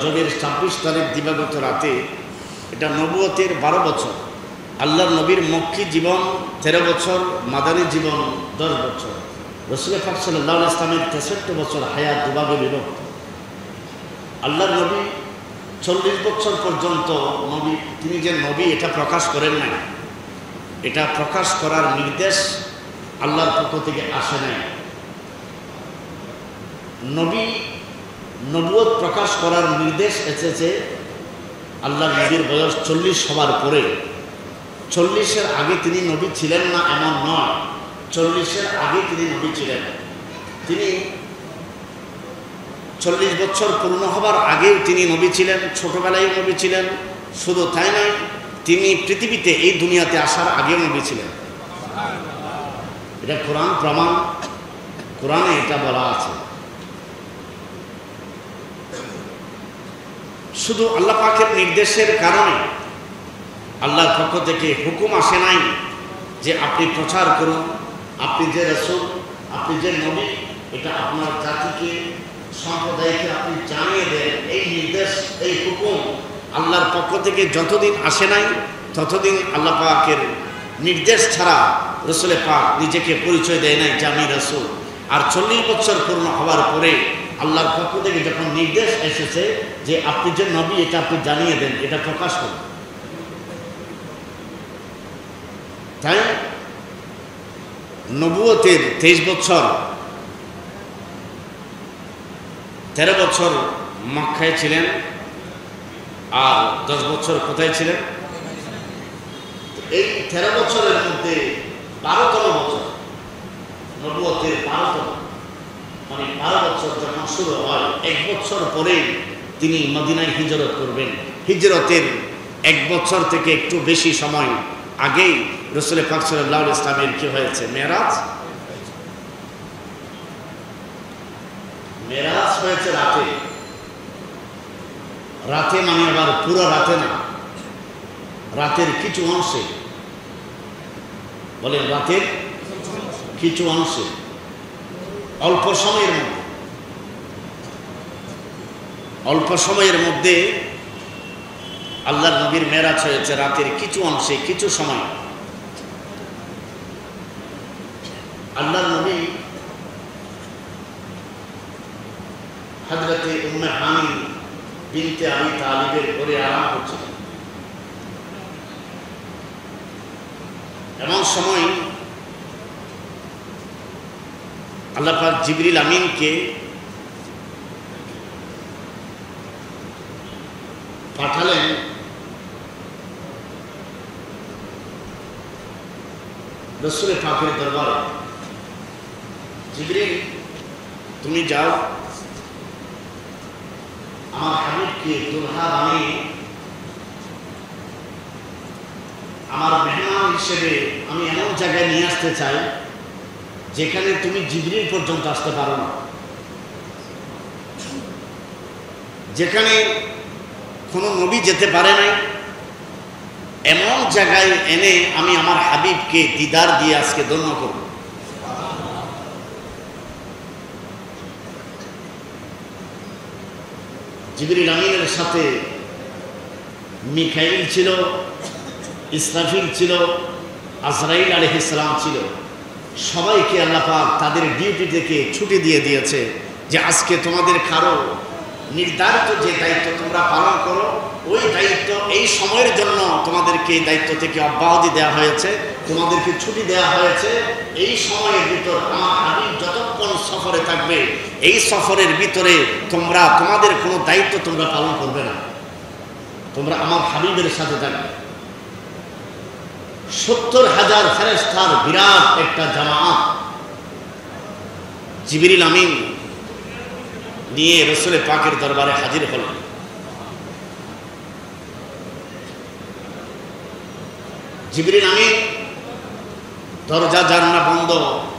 রজবের 26 তারিখ দিবাগত রাতে, এটা নবুয়তের 12 বছর, আল্লাহর নবীর মক্কি জীবন 13 বছর, মাদানী জীবন 10 বছর, রাসূল পাক সাল্লাল্লাহু আলাইহি ওয়াসাল্লামের 63 বছর হায়াত দুভাগে বিভক্ত। আল্লাহর নবী 40 বছর পর্যন্ত নবী, তিনি যে নবী এটা প্রকাশ করেন নাই, এটা প্রকাশ করার নির্দেশ আল্লাহর পক্ষ থেকে আসে নাই। নবী নবুয়ত প্রকাশ করার নির্দেশ এসেছে আল্লাহর নবীর বয়স 40 হবার পরে। 40-এর আগে তিনি নবী ছিলেন না এমন নয়, 40-এর আগে তিনি নবী ছিলেন। তিনি 40 বছর পূর্ণ হবার আগেও তিনি নবী ছিলেন, ছোটবেলায় নবী ছিলেন। শুধু তাই নয়, তিনি পৃথিবীতে এই দুনিয়াতে আসার আগেও নবী ছিলেন। এটা কোরআন প্রমাণ, কোরআনে এটা বলা আছে। শুধু আল্লাহ পাকের নির্দেশের কারণে আল্লাহর পক্ষ থেকে হুকুম আসে নাই যে আপনি প্রচার করুন, আপনি যে রাসূল, আপনি যে নবী, এটা আপনার জাতিকে, সম্প্রদায়কে আপনি জানিয়ে দেন। এই নির্দেশ, এই হুকুম আল্লাহর পক্ষ থেকে যতদিন আসে নাই ততদিন আল্লাহ পাকের নির্দেশ ছাড়া রাসূল পাক নিজেকে পরিচয় দেয় নাই যে আমি রাসূল। আর 40 বছর পূর্ণ হওয়ার পরে আল্লাহর পক্ষ থেকে যখন নির্দেশ এসেছে যে আপনি যে নবী, এটা আপনি জানিয়ে দেন, এটা প্রকাশ করুন। তাই নবুয়তের 23 বছর, 13 বছর মক্কায় ছিলেন, আর 10 বছর কোথায় ছিলেন? এই 13 বছরের মধ্যে 12তম বছর, নবুয়তের 12তম, মানে 12 বছর যখন শুরু হয়, 1 বছর পরেই তিনি মদিনায় হিজরত করবেন। হিজরতের 1 বছর থেকে একটু বেশি সময় আগেই রাসূল পাক সাল্লাল্লাহু আলাইহি ওয়াসাল্লামের কি হয়েছে? মেরাজ। মেরাজ হয়েছে রাতে। রাতে মানে আবার পুরো রাতে না, রাতের কিছু অংশে, বলে রাতের কিছু অংশে, অল্প সময়ের মধ্যে, অল্প সময়ের মধ্যে আল্লাহর নবীর মেরাজ হয়েছে রাতের কিছু অংশে, কিছু সময়। আল্লাহর নবী হযরতে উম্মে হানি বিনতে আবি তালিবের ঘরে আরাম করছিলেন। এমন সময় আল্লাহ পাক জিবরিল আমিনকে পাঠালেন রাসূল পাকের দরবারে। জিবরিল, তুমি যাও, আমার হাবিবকে দুলহা বানিয়ে আমার মেহমান হিসেবে আমি এমন জায়গায় নিয়ে আসতে চাই যেখানে তুমি জিবরিল পর্যন্ত আসতে পারো না, যেখানে কোনো নবী যেতে পারে নাই, এমন জায়গায় এনে আমি আমার হাবিবকে দিদার দিয়ে আজকে ধন্য করব। জিবরিল আমিনের সাথে মিকাইল ছিল, ইসরাফিল ছিল, আজরাইল আলাইহিস সালাম ছিল। সবাইকে আল্লাহ পাক তাদের ডিউটি থেকে ছুটি দিয়ে দিয়েছে যে আজকে তোমাদের কারো নির্ধারিত যে দায়িত্ব তোমরা পালন করো, ওই দায়িত্ব এই সময়ের জন্য তোমাদেরকে এই দায়িত্ব থেকে অব্যাহতি দেওয়া হয়েছে, তোমাদেরকে ছুটি দেওয়া হয়েছে। এই সময়ের ভিতর আমার হাবিব যতক্ষণ সফরে থাকবে, এই সফরের ভিতরে তোমরা তোমাদের কোনো দায়িত্ব তোমরা পালন করবে না, তোমরা আমার হাবিবের সাথে থাকবে। 70,000 ফেরেশতার বিরাট একটা জামাত জিবরিল আমিন নিয়ে রাসূল পাকের দরবারে হাজির হলেন। জিবরিল আমিন, দরজা জানালা বন্ধ,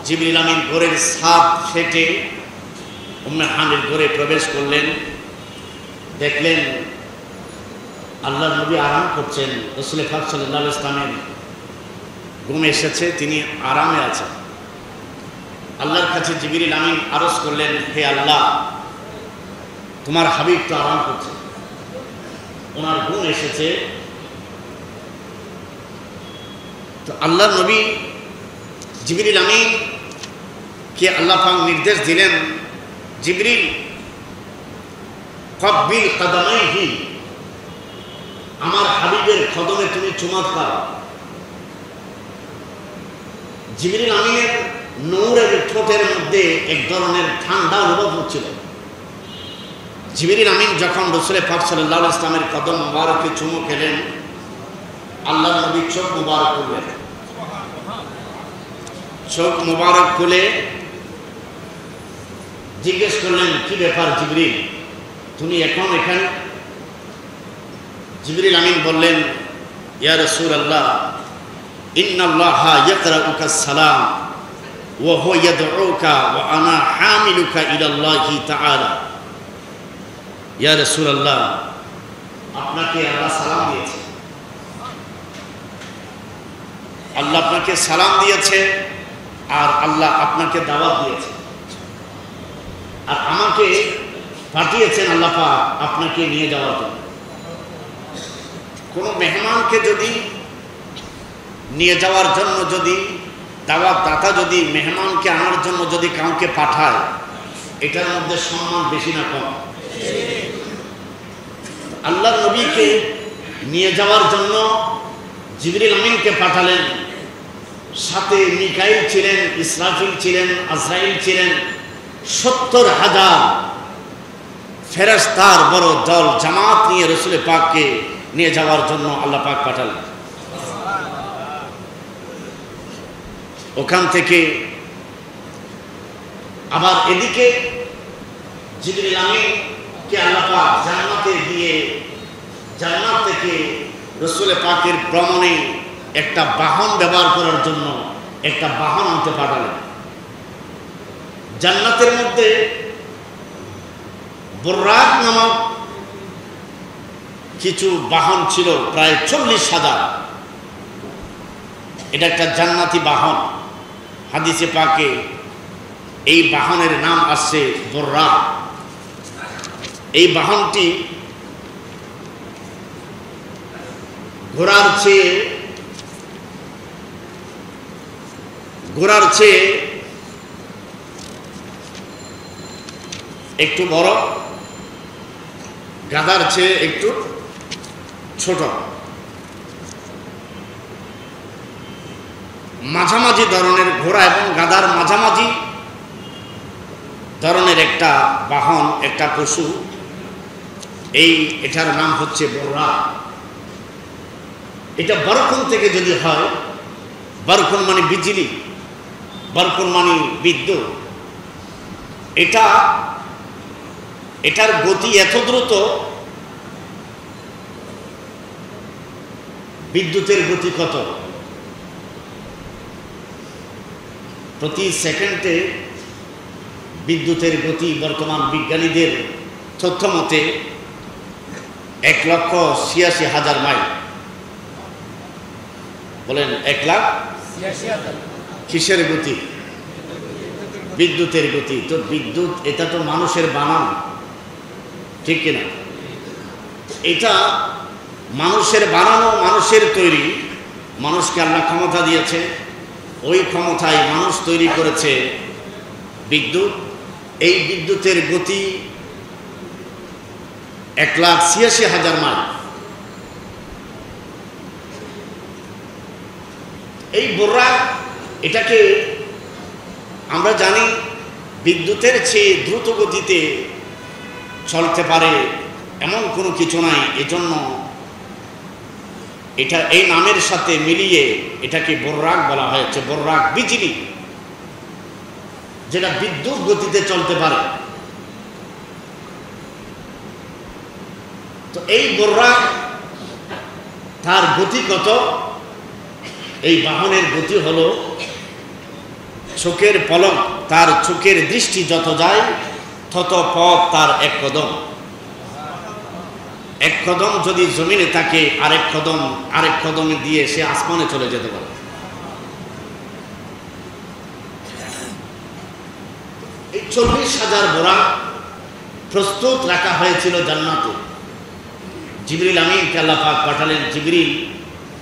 জিবরিল আমিন ঘরের ছাদ ফেটে উম্মে হানির ঘরে প্রবেশ করলেন। দেখলেন আল্লাহর নবী আরাম করছেন, রাসূল পাক সাল্লাল্লাহু আলাইহি ওয়াসাল্লামের ঘুম এসেছে, তিনি আরামে আছেন। আল্লাহর কাছে জিবরিল আমিন আরজ করলেন, হে আল্লাহ, তোমার হাবিব তো আরাম করছে, ওনার গুণ এসেছে। তো আল্লাহর নবী জিবরিল আমিন কে আল্লাহ পাক নির্দেশ দিলেন, জিবরিল কব্বিল কদমাইহি, আমার হাবিবের কদমে তুমি চুমা খাও। জিবরিল আমিনের নূরের ঠোঁটের মধ্যে এক ধরনের ঠান্ডা অনুভব হচ্ছিল। জিবরিল আমিন যখন রাসূল পাক সাল্লাল্লাহু আলাইহি ওয়াসাল্লামের কদম মুবারকে চুমু খেলেন, আল্লাহর নবী চোখ মুবারক খুললেন। চোখ মুবারক খুলে জিজ্ঞেস করলেন, কি ব্যাপার জিবরিল, তুমি এখন এখানে? জিবরিল আমিন বললেন, ইয়া রাসূলুল্লাহ, ইন্নাল্লাহা ইয়াকরাউকা সালাম ওয়া হুয়া ইয়াদউকা ওয়া আনা হামিলুকা ইলাল্লাহি তাআলা। ইয়া রাসূলুল্লাহ, আপনাকে আল্লাহ সালাম দিয়েছে, আল্লাহ আপনাকে সালাম দিয়েছে, আর আল্লাহ আপনাকে দাওয়াত দিয়েছে, আর আমাকে পাঠিয়েছেন আল্লাহ পাক আপনাকে নিয়ে যাওয়ার জন্য। কোনো মেহমানকে যদি নিয়ে যাওয়ার জন্য, যদি দাওয়াত দাতা যদি মেহমানকে আনার জন্য যদি কাউকে পাঠায়, এটার মধ্যে সম্মান বেশি না কম? আল্লাহর নবীকে নিয়ে যাওয়ার জন্য জিবরিল আমিনকে পাঠালেন, সাথে মিকাইল ছিলেন, ইসরাফিল ছিলেন, আজরাইল ছিলেন, ৭০,০০০ ফেরেশতার বড় দল জামাত নিয়ে রাসূল পাককে নিয়ে যাওয়ার জন্য আল্লাহ পাক পাঠালেন। ওখান থেকে আবার এদিকে জিবরিল আমিনকে আল্লাহ পাক জান্নাতে দিয়ে জান্নাত থেকে রাসূল পাকের ভ্রমণে একটা বাহন ব্যবহার করার জন্য একটা বাহন আনতে পাঠালেন। জান্নাতের মধ্যে বুররাক নামক কিছু বাহন ছিল, প্রায় ৪০,০০০। এটা একটা জান্নাতি বাহন। হাদিসে পাকে এই বাহনের নাম আসছে বুররাক। এই বাহনটি ঘোড়ার চেয়ে একটু বড়, গাধার চেয়ে একটু ছোট, মাঝামাঝি ধরনের ঘোড়া এবং গাধার মাঝামাঝি ধরনের একটা বাহন, একটা পশু। এটার নাম হচ্ছে বুররাক। এটা বরকন থেকে যদি হয়, বরকন মানে বিজলি, বরকন মানে বিদ্যুৎ। এটার গতি এত দ্রুত, বিদ্যুতের গতি কত? প্রতি সেকেন্ডে বিদ্যুতের গতি বর্তমান বিজ্ঞানীদের তথ্য মতে ১,৮৬,০০০ মাইল। বলেন ১,৮৬,০০০। কিসের গতি? বিদ্যুতের গতি। তো বিদ্যুৎ এটা তো মানুষের বানানো, ঠিক কিনা? এটা মানুষের বানানো, মানুষের তৈরি। মানুষকে আল্লাহ ক্ষমতা দিয়েছে, ওই ক্ষমতায় মানুষ তৈরি করেছে বিদ্যুৎ। এই বিদ্যুতের গতি ১,৮৬,০০০ মাইল। এই বুররাক, এটাকে আমরা জানি বিদ্যুতের চেয়ে দ্রুত গতিতে চলতে পারে এমন কোনো কিছু নাই। এজন্য এটা এই নামের সাথে মিলিয়ে এটাকে বুররাক বলা হয়েছে। বুররাক বিজলি, যেটা বিদ্যুৎ গতিতে চলতে পারে। তো এই বুররাক, তার গতি কত? এই বাহনের গতি হলো চোখের পলক, তার চোখের দৃষ্টি যত যায় তত পথ তার এক কদম। এক কদম যদি জমিনে থাকে, আরেক কদমে দিয়ে সে আসমানে চলে যেতে পারে। এই ৪০,০০০ বুররাক প্রস্তুত রাখা হয়েছিল জান্নাতে। জিবরিল আমিনকে আল্লাহ পাক পাঠালেন, জিবরিল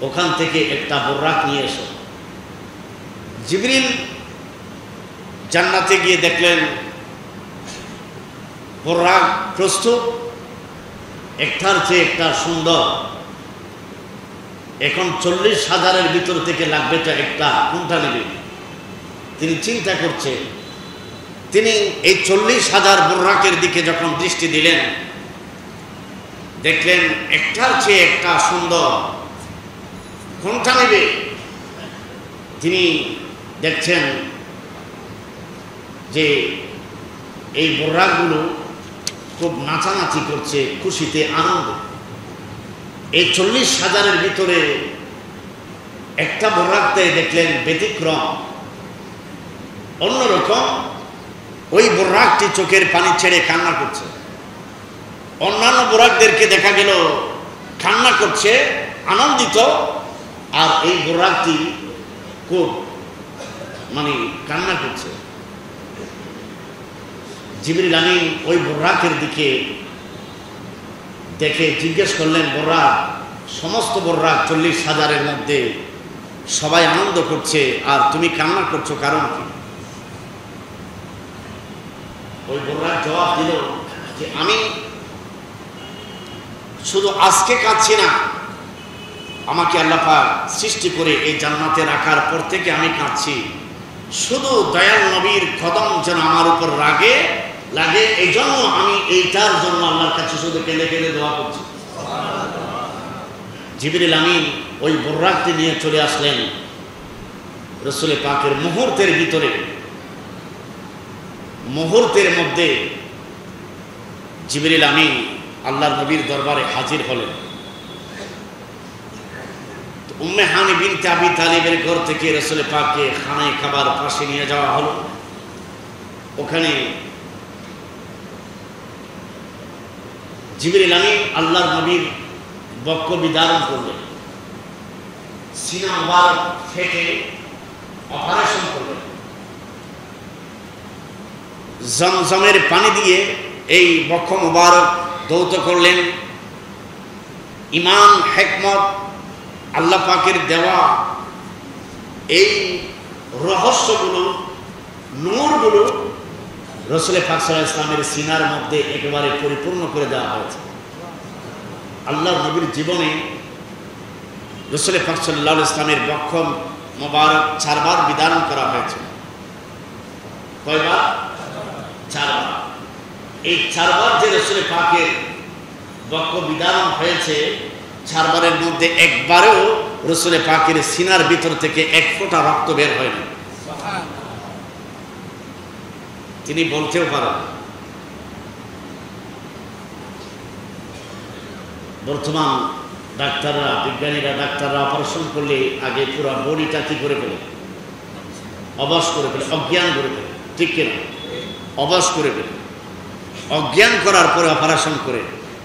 ওখান থেকে একটা বোরাক নিয়ে এসো। জিবরিল জান্নাতে গিয়ে দেখলেন বোরাক প্রস্তুত, একটার চেয়ে একটা সুন্দর। এখন 40,000-এর ভিতর থেকে লাগবেটা একটা, কোনটা নেবে? তিনি চিন্তা করছে। তিনি এই 40,000 বোরাকের দিকে যখন দৃষ্টি দিলেন, দেখলেন একটার চেয়ে একটা সুন্দর, কোনটা নেবে? তিনি দেখছেন যে এই বোরাকগুলো খুব নাচানাচি করছে, খুশিতে আনন্দ। এই 40,000-এর ভিতরে একটা বোরাকতে দেখলেন ব্যতিক্রম, অন্যরকম। ওই বোরাকটি চোখের পানি ছেড়ে কান্না করছে। অন্যান্য বোরাকদেরকে দেখা গেল কান্না করছে, আনন্দিত, আর এই বোরাকটি খুব কান্না করছে। জিবরিল আমিন ওই বোরাকের দিকে দেখে জিজ্ঞেস করলেন, বোরাক, সমস্ত বোরাক 40,000-এর মধ্যে সবাই আনন্দ করছে, আর তুমি কান্না করছো, কারণ কি? ওই বোরাক জবাব দিল যে আমি শুধু আজকে কাঁদছি না, আমাকে আল্লাহ পাক সৃষ্টি করে এই জান্নাতে রাখার পর থেকে আমি কাঁদছি। শুধু দয়াল নবীর কদম যেন আমার উপর লাগে, এই জন্য আমি এইটার জন্য আল্লাহর কাছে শুধু কেঁদে কেঁদে দোয়া করছি। জিবরিল আমিন ওই বোরাকটি নিয়ে চলে আসলেন রাসূল পাকের মুহূর্তের মধ্যে জিবরিল আমিন আল্লাহর নবীর দরবারে হাজির হলেন। উম্মে হানি বিনতে আবি তালিবের ঘর থেকে রাসূল পাককে খানায় খাবার পাশে নিয়ে যাওয়া হলো। ওখানে জিবরিল আমিন আল্লাহর নবীর বক্ষ বিদারণ করলেন, সিনা মুবারক ফেটে অপারেশন করলেন, জমজমের পানি দিয়ে এই বক্ষ মুবারক ধৌত করলেন। ইমান, হিকমত, আল্লাহ পাকের দেওয়া এই রহস্যগুলো, নূরগুলো রাসূল পাক সাল্লাল্লাহু আলাইহি ওয়াসাল্লামের সিনার মধ্যে একেবারে পরিপূর্ণ করে দেওয়া হয়েছে। আল্লাহর নবীর জীবনে রাসূল পাক সাল্লাল্লাহু আলাইহি ওয়াসাল্লামের বক্ষ মুবারক 4 বার বিদারণ করা হয়েছে। কয়বার? 4 বার। এই 4 বার যে রাসূল পাকের বক্ষ বিদারণ হয়েছে, 4 বারের মধ্যে একবারেও রাসূল পাকের সিনার ভিতর থেকে এক ফোঁটা রক্ত বের হয়নি। তিনি বলতেও পারেন। বর্তমান ডাক্তাররা অপারেশন করলে আগে পুরো বডিটা কি করে ফেলে? অবশ করে ফেলে, অজ্ঞান করে ফেলে, ঠিক কিনা? অবশ করে ফেলে, অজ্ঞান করার পরে অপারেশন করে।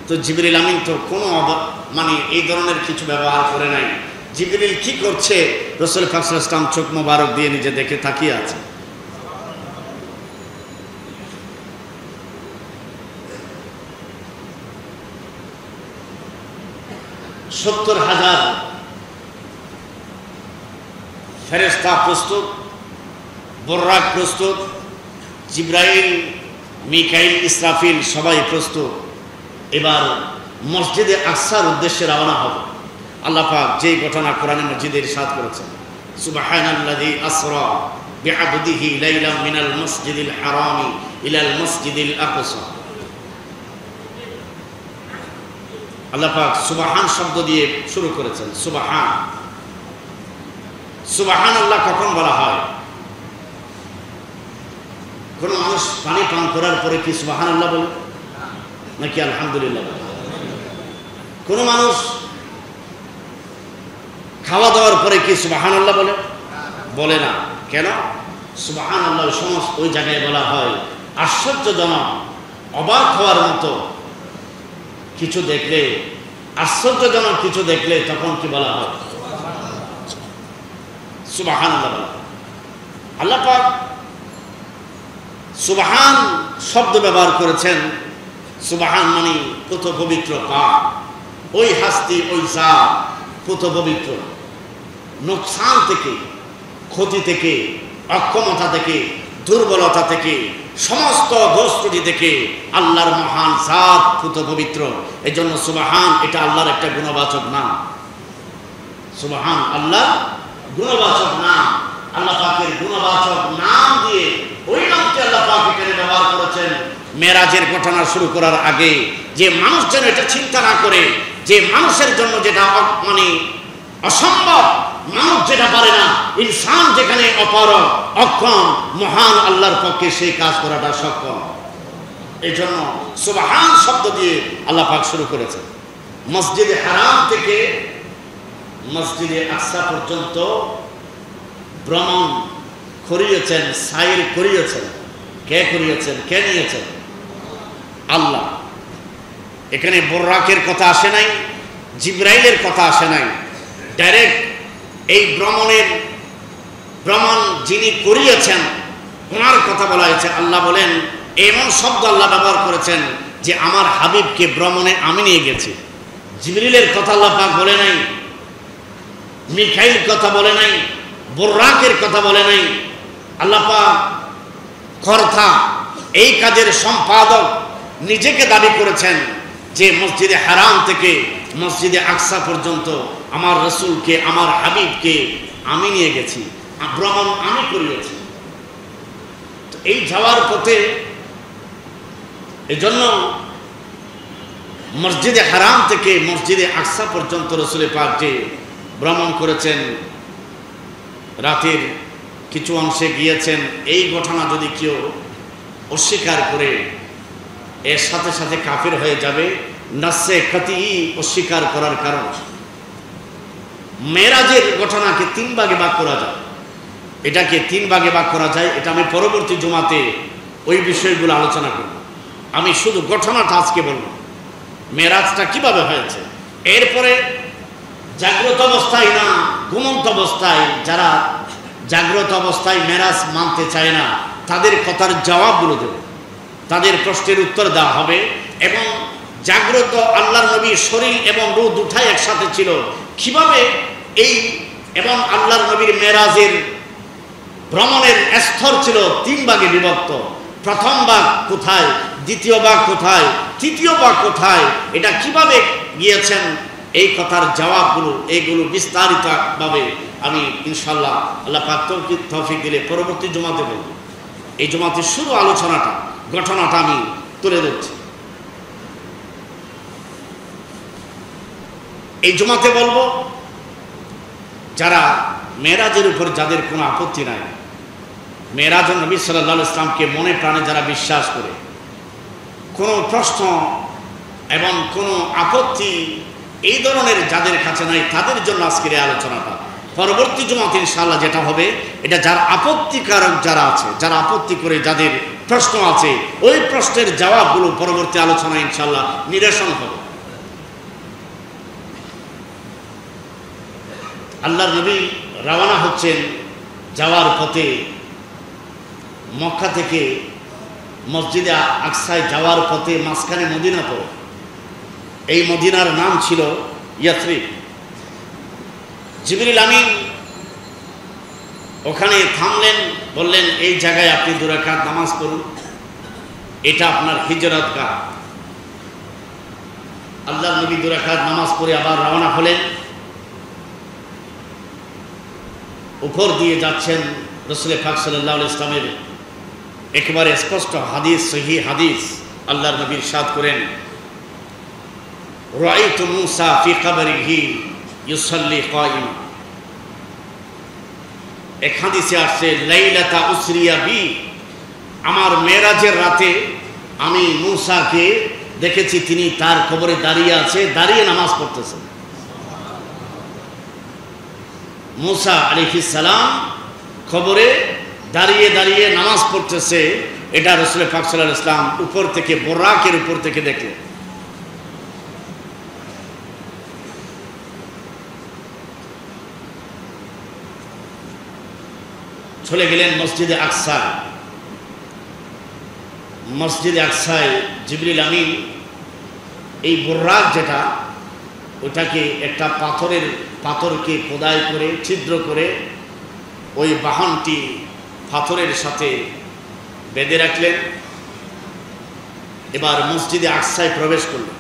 তো জিবরিল আমিন তো কোনো এই ধরনের কিছু ব্যবহার করে নাই। জিবরিল কি করছে? রাসূল পাক সাল্লাল্লাহু আলাইহি ওয়াসাল্লাম চোখ মোবারক দিয়ে নিজে দেখে তাকিয়ে আছে। সত্তর হাজার ফেরেশতা প্রস্তুত, বোরাক প্রস্তুত, জিবরাইল, মিকাইল, ইসরাফিল সবাই প্রস্তুত। এবার মসজিদে আকসার উদ্দেশ্যে রওনা হবে। আল্লাহ পাক যেই ঘটনা কোরআনে মজিদে ইরশাদ করেছেন, সুবহানাল্লাযী আসরা বিআবদিহি লাইলাম মিনাল মসজিদিল হারামি ইলাল মসজিদিল আকসা। আল্লাহ পাক সুবহান শব্দ দিয়ে শুরু করেছেন। সুবহানাল্লাহ কখন বলা হয়? কোন মানুষ পানি পান করার পরে কি সুবহানাল্লাহ বলে নাকি আলহামদুলিল্লাহ বলে? কোন মানুষ খাওয়া দাওয়ার পরে কি সুবহানাল্লাহ বলে না? কেন? সুবহানাল্লাহ সমস্ত ওই জায়গায় বলা হয় আশ্চর্যজনক, অবাক হওয়ার মতো কিছু দেখলে, আশ্চর্যজনক কিছু দেখলে তখন কি বলা হয়? সুবহানাল্লাহ বলা। আল্লাহ পাক সুবহান শব্দ ব্যবহার করেছেন। সুবহান মানে কত পবিত্র পাক, ওই হাস্তি, ওই জাত পুত পবিত্র, নোকসান থেকে, ক্ষতি থেকে, অক্ষমতা থেকে, দুর্বলতা থেকে, সমস্ত দোষ ত্রুটি থেকে আল্লাহর মহান জাত পুত পবিত্র। এই জন্য সুবহান এটা আল্লাহর একটা গুণবাচক নাম। সুবহান আল্লাহ গুণবাচক নাম। আল্লাহ পাকের গুণবাচক নাম দিয়ে ওই নামটি আল্লাহ পাক এখানে ব্যবহার করেছেন মেরাজের ঘটনা শুরু করার আগে, যে মানুষ যেন এটা চিন্তা না করে যে মানুষের জন্য যেটা মানে অসম্ভব, মানুষ যেটা পারে না, ইনসান যেখানে অপারগ, অক্ষম, মহান আল্লাহর পক্ষে সেই কাজ করাটা সক্ষম। এই জন্য সুবহান শব্দ দিয়ে আল্লাহ পাক শুরু করেছেন। মসজিদে হারাম থেকে মসজিদে আকসা পর্যন্ত ভ্রমণ করিয়েছেন, সাইর করিয়েছেন। কে করিয়েছেন? কে নিয়েছেন? আল্লাহ। এখানে বুররাকের কথা আসে নাই, জিবরাইলের কথা আসে নাই। ডাইরেক্ট এই ভ্রমণ যিনি করিয়েছেন ওনার কথা বলা হয়েছে। আল্লাহ বলেন, এমন শব্দ আল্লাহ ব্যবহার করেছেন যে আমার হাবিবকে ভ্রমণে আমি নিয়ে গেছি। জিবরিলের কথা আল্লাহ পাক বলে নাই, মিকাইল কথা বলে নাই, বুররাকের কথা বলে নাই। আল্লাহ পাক কর্তা, এই কাজের সম্পাদক নিজেকে দাবি করেছেন যে মসজিদে হারাম থেকে মসজিদে আকসা পর্যন্ত আমার রসুলকে, আমার হাবিবকে আমি নিয়ে গেছি, ভ্রমণ আমি করিয়েছি। তো এই যাওয়ার পথে এই জন্য মসজিদে হারাম থেকে মসজিদে আকসা পর্যন্ত রসুল পাক যে ভ্রমণ করেছেন, রাতের কিছু অংশে গিয়েছেন, এই ঘটনা যদি কেউ অস্বীকার করে এর সাথে সাথে কাফির হয়ে যাবে। নাসে কাতি অস্বীকার করার কারণ, মেরাজের ঘটনাকে 3 ভাগে ভাগ করা যায়। এটাকে 3 ভাগে ভাগ করা যায়। এটা আমি পরবর্তী জুমাতে ওই বিষয়গুলো আলোচনা করব। আমি শুধু ঘটনাটা আজকে বলবো, মেরাজটা কিভাবে হয়েছে। এরপরে জাগ্রত অবস্থায় না ঘুমন্ত অবস্থায়, যারা জাগ্রত অবস্থায় মেরাজ মানতে চায় না তাদের কথার জবাবগুলো দেবে, তাদের প্রশ্নের উত্তর দেওয়া হবে। এবং জাগ্রত আল্লাহর নবীর শরীর এবং রূহ দুটাই একসাথে ছিল, কিভাবে এই এবং আল্লাহর নবীর মেরাজের ভ্রমণের স্তর ছিল 3 ভাগে বিভক্ত। প্রথম ভাগ কোথায়, দ্বিতীয় ভাগ কোথায়, তৃতীয় ভাগ কোথায়, এটা কিভাবে গিয়েছেন, এই কথার জবাবগুলো এইগুলো বিস্তারিতভাবে আমি ইনশাআল্লাহ আল্লাহ পাক তৌফিক দিলে পরবর্তী জুমাতে বলব। এই জুমাতে শুধু আলোচনাটা, ঘটনাটা আমি তুলে ধরছি। এই জুমাতে বলবো যারা মেরাজের উপর যাদের কোনো আপত্তি নাই, মেরাজ নবী সাল্লাল্লাহু আলাইহি ওয়াসাল্লামকে মনে প্রাণে যারা বিশ্বাস করে, কোনো প্রশ্ন এবং কোনো আপত্তি এই ধরনের যাদের কাছে নাই, তাদের জন্য আজকের এই আলোচনাটা। পরবর্তী জুমাতে ইনশাআল্লাহ যেটা হবে, এটা যারা আপত্তিকারক যারা আছে, যারা আপত্তি করে যাদের প্রশ্ন আছে, ওই প্রশ্নের জবাবগুলো পরবর্তী আলোচনা ইনশাআল্লাহ নিরসন হবে। আল্লাহর নবী রওনা হচ্ছেন, যাওয়ার পথে মক্কা থেকে মসজিদে আকসায় যাওয়ার পথে মাঝখানে মদিনা পড়ে। এই মদিনার নাম ছিল ইয়াসরিব। জিবরিল আমিন ওখানে থামলেন, বললেন এই জায়গায় আপনি 2 রাকাত নামাজ পড়ুন, এটা আপনার হিজরত গাহ। আল্লাহর নবী 2 রাকাত নামাজ পড়ে আবার রওনা হলেন। উপর দিয়ে যাচ্ছেন, রাসূল পাক সাল্লাল্লাহু আলাইহি ওয়াসাল্লামের একেবারে স্পষ্ট হাদিস, সহিহ হাদিস, আল্লাহর নবী ইরশাদ করেন, রাআইতু মূসা ফি কবরিহি ইউসাল্লি কায়িমা। এক হাদিসে আসছে, লাইলাতা উসরিয়া বি, আমার মেরাজের রাতে আমি মূসাকে দেখেছি, তিনি তার কবরে দাঁড়িয়ে আছে, দাঁড়িয়ে নামাজ পড়তেছেন। মূসা আলাইহিস সালাম কবরে দাঁড়িয়ে দাঁড়িয়ে নামাজ পড়তেছে। এটা রাসূল পাক সাল্লাল্লাহু আলাইহি ওয়াসাল্লাম উপর থেকে, বুরাকের উপর থেকে দেখলেন। চলে গেলেন মসজিদে আকসা। মসজিদে আকসায় জিবরিল আমিন এই বুরাক যেটা, ওটাকে একটা পাথরকে খোদাই করে ছিদ্র করে ওই বাহনটি পাথরের সাথে বেঁধে রাখলেন। এবার মসজিদে আকসায় প্রবেশ করলেন।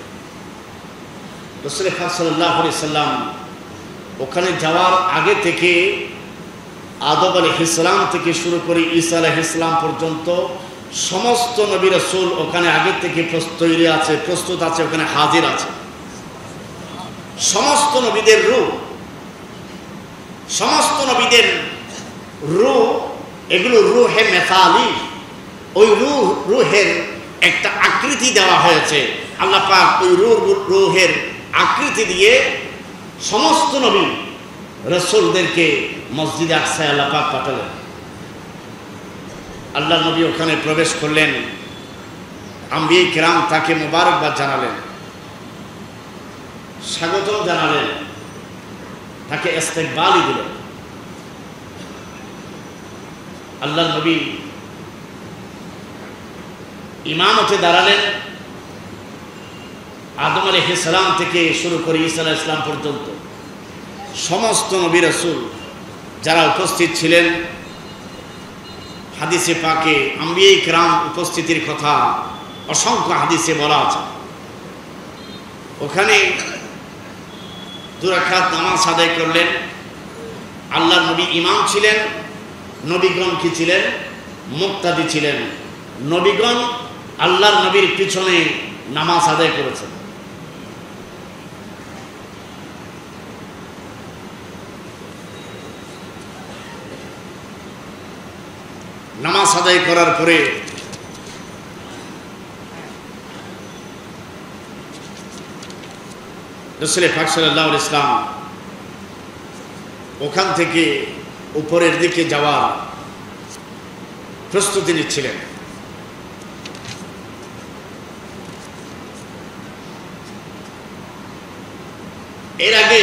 রাসূল পাক সাল্লাল্লাহু আলাইহি সাল্লাম ওখানে যাওয়ার আগে থেকে আদম আলাইহিস সালাম থেকে শুরু করে ঈসা আলাইহিস সালাম পর্যন্ত সমস্ত নবী রাসূল ওখানে আগে থেকে প্রস্তুত আছে, ওখানে হাজির আছে। সমস্ত নবীদের রূহ এগুলো রূহে মেসালি, ওই রূহের একটা আকৃতি দেওয়া হয়েছে। আল্লাহ পাক ওই রূহের আকৃতি দিয়ে সমস্ত নবী রাসূলদেরকে মসজিদে আকসায় আল্লাহ পাক পাঠালেন। আল্লাহ নবী ওখানে প্রবেশ করলেন। আম্বিয়া কিরাম তাকে মোবারকবাদ জানালেন, স্বাগতম জানালেন, তাকে ইস্তেকবালই দিলেন। আল্লাহ নবী ইমামতে দাঁড়ালেন। আদম আলাইহিস সালাম থেকে শুরু করে ঈসা আলাইহিস সালাম পর্যন্ত সমস্ত নবী রাসূল যারা উপস্থিত ছিলেন, হাদিসে পাকে আম্বিয়া কিরাম উপস্থিতির কথা অসংখ্য হাদিসে বলা আছে। ওখানে 2 রাকাত নামাজ আদায় করলেন। আল্লাহর নবী ইমাম ছিলেন, নবীগণ কি ছিলেন? মুক্তাদি ছিলেন। নবীগণ আল্লাহর নবীর পিছনে নামাজ আদায় করেছেন। নামাজ আদায় করার পরে রাসূল পাক সাল্লাল্লাহু আলাইহি ওয়াসাল্লাম ওখান থেকে উপরের দিকে যাওয়ার প্রস্তুতি নিচ্ছিলেন। এর আগে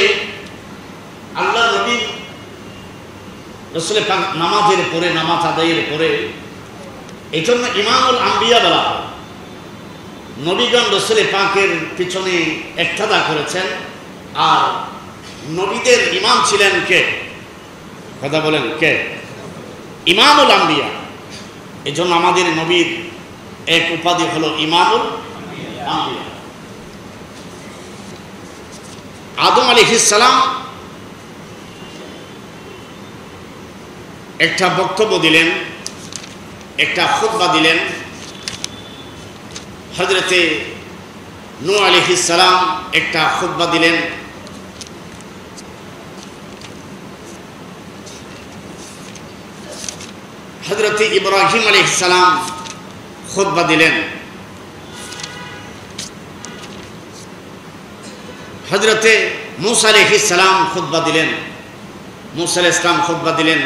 আল্লাহ নবী রাসূল পাক নামাজ আদায়ের পরে এই জন্য ইমামুল আম্বিয়া বলা হয়। নবীগণ রাসূল পাকের পিছনে ইক্তেদা করেছেন। আর নবীদের ইমাম ছিলেন কে? কথা বলেন, কে? ইমামুল আম্বিয়া। এই জন্য আমাদের নবীর এক উপাধি হলো ইমামুল আম্বিয়া। আদম আলাইহিস সালাম একটা বক্তব্য দিলেন, একটা খুতবা দিলেন। হযরতে নূহ আলাইহিস সালাম একটা খুতবা দিলেন। হযরতে ইব্রাহিম আলাইহিস সালাম খুতবা দিলেন। হযরতে মূসা আলাইহিস সালাম খুতবা দিলেন। মূসা আলাইহিস সালাম খুতবা দিলেন,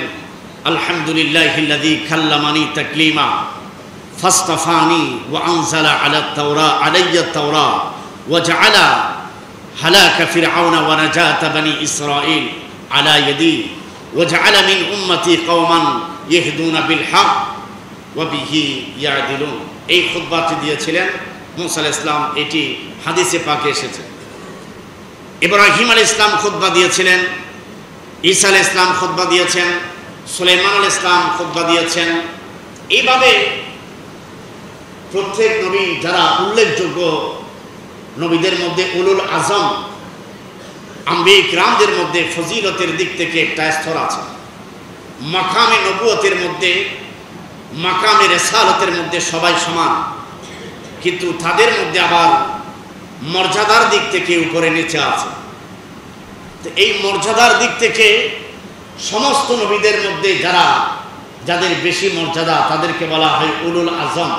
আলহামদুলিল্লাহিল্লাযী কাল্লামানি তাকলিমা ফাসতাফানি ওয়া আনজালা আলাইয়া তাওরা ওয়া জাআলা হালাকা ফিরআউনা ওয়া নাজাতা বনি ইসরাঈল আলা ইয়াদি ওয়া জাআলা মিন উম্মতি কওমান ইয়াহদুনা বিল হক ওয়া বিহি ইয়াদিলুন। এই খুতবাটি দিয়েছিলেন মূসা আলাইহিস সালাম। এটি হাদিসে পাকে এসেছে। ইব্রাহিম আলাইহিস সালাম খুতবা দিয়েছিলেন, ঈসা আলাইহিস সালাম খুতবা দিয়েছেন, সুলাইমান আলাইহিস সালাম খুতবা দিয়েছেন। এইভাবে প্রত্যেক নবী যারা উল্লেখযোগ্য নবীদের মধ্যে উলুল আজম আম্বিয়া কিরামদের মধ্যে ফজিলতের দিক থেকে একটা স্তর আছে। মাকামে নবুয়তের মধ্যে, মাকামে রিসালাতের মধ্যে সবাই সমান, কিন্তু তাদের মধ্যে আবার মর্যাদার দিক থেকে উপরে নিচে আছে। তো এই মর্যাদার দিক থেকে সমস্ত নবীদের মধ্যে যাদের বেশি মর্যাদা তাদেরকে বলা হয় উলুল আজম।